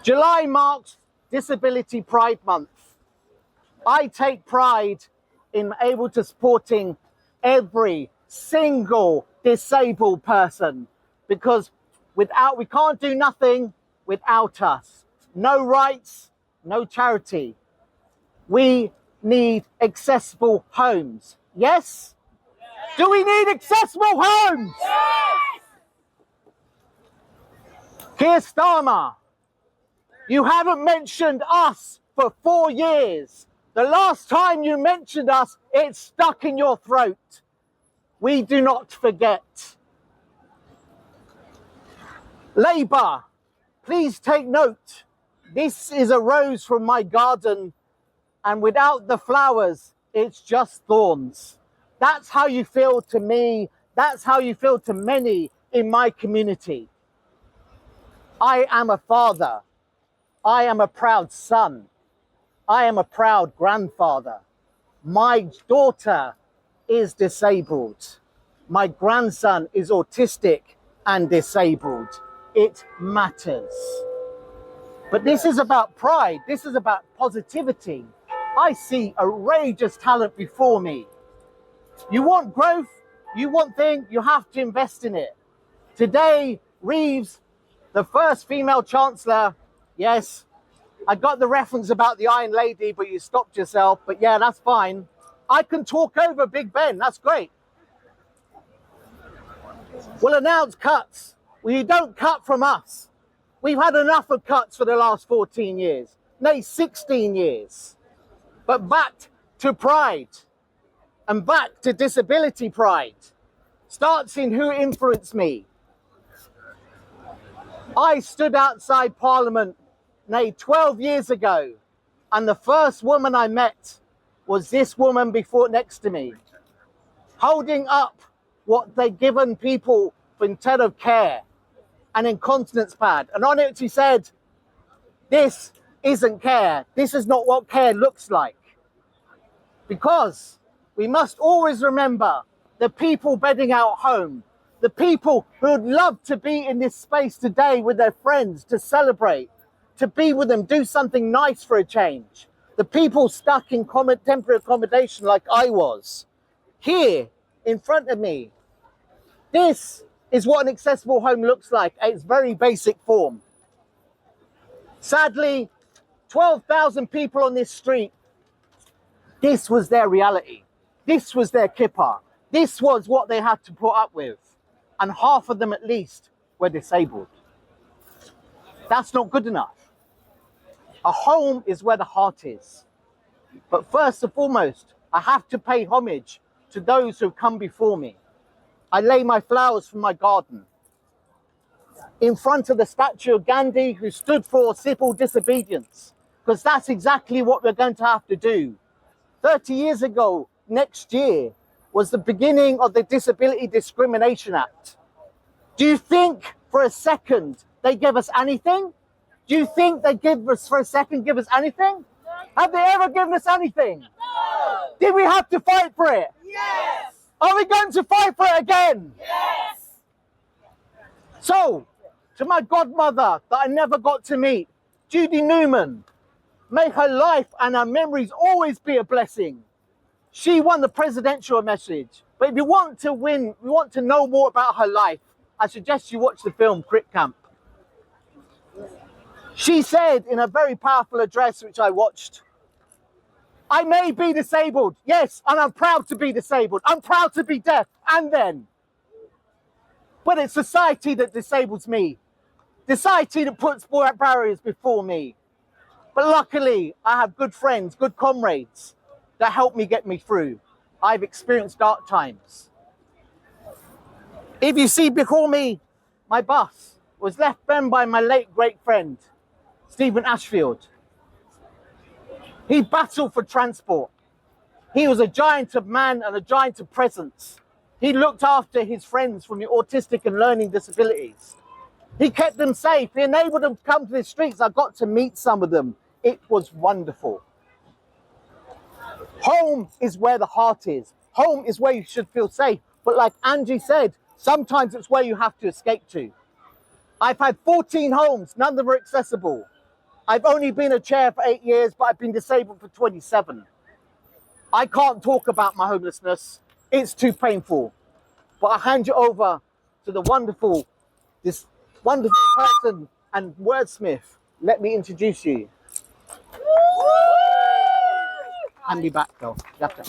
July marks Disability Pride Month. I take pride in able to supporting every single disabled person, because we can't do nothing without us. No rights, no charity. We need accessible homes. Yes? Do we need accessible homes? Yes! Keir Starmer, you haven't mentioned us for 4 years. The last time you mentioned us, it's stuck in your throat. We do not forget. Labour, please take note. This is a rose from my garden, and without the flowers, it's just thorns. That's how you feel to me. That's how you feel to many in my community. I am a father. I am a proud son. I am a proud grandfather. My daughter is disabled. My grandson is autistic and disabled. It matters. But this is about pride. This is about positivity. I see outrageous talent before me. You want growth, you want things, you have to invest in it. Today, Reeves, the first female chancellor, yes, I got the reference about the Iron Lady, but you stopped yourself. But yeah, that's fine. I can talk over Big Ben. That's great. We'll announce cuts. Well, you don't cut from us. We've had enough of cuts for the last 14 years. Nay, 16 years. But back to pride. And back to disability pride. Starts in who influenced me. I stood outside Parliament 12 years ago, and the first woman I met was this woman next to me, holding up what they'd given people for instead of care, an incontinence pad. And on it she said, "This isn't care. This is not what care looks like." Because we must always remember the people bedding out home, the people who would love to be in this space today with their friends to celebrate, to be with them, do something nice for a change. The people stuck in temporary accommodation like I was. Here, in front of me, this is what an accessible home looks like at its very basic form. Sadly, 12,000 people on this street, this was their reality. This was their kippa. This was what they had to put up with. And half of them at least were disabled. That's not good enough. A home is where the heart is. But first and foremost, I have to pay homage to those who have come before me. I lay my flowers from my garden in front of the statue of Gandhi, who stood for civil disobedience, because that's exactly what we're going to have to do. 30 years ago, next year, was the beginning of the Disability Discrimination Act. Do you think for a second they gave us anything? Do you think they give us anything? Have they ever given us anything? No! Did we have to fight for it? Yes! Are we going to fight for it again? Yes! So, to my godmother that I never got to meet, Judy Newman, may her life and her memories always be a blessing. She won the presidential message. But if you want to win, you want to know more about her life, I suggest you watch the film Crit Camp. She said in a very powerful address, which I watched, "I may be disabled, yes, and I'm proud to be disabled. I'm proud to be deaf, and then. But it's society that disables me. Society that puts barriers before me. But luckily, I have good friends, good comrades that help me get me through. I've experienced dark times. If you see before me, my bus was left behind by my late great friend, Stephen Ashfield. He battled for transport. He was a giant of man and a giant of presence. He looked after his friends from the autistic and learning disabilities. He kept them safe. He enabled them to come to the streets. I got to meet some of them. It was wonderful. Home is where the heart is. Home is where you should feel safe. But like Angie said, sometimes it's where you have to escape to. I've had 14 homes, none of them are accessible. I've only been a chair for 8 years, but I've been disabled for 27. I can't talk about my homelessness. It's too painful. But I hand you over to this wonderful person and wordsmith. Let me introduce you. Hand me back though. You have to.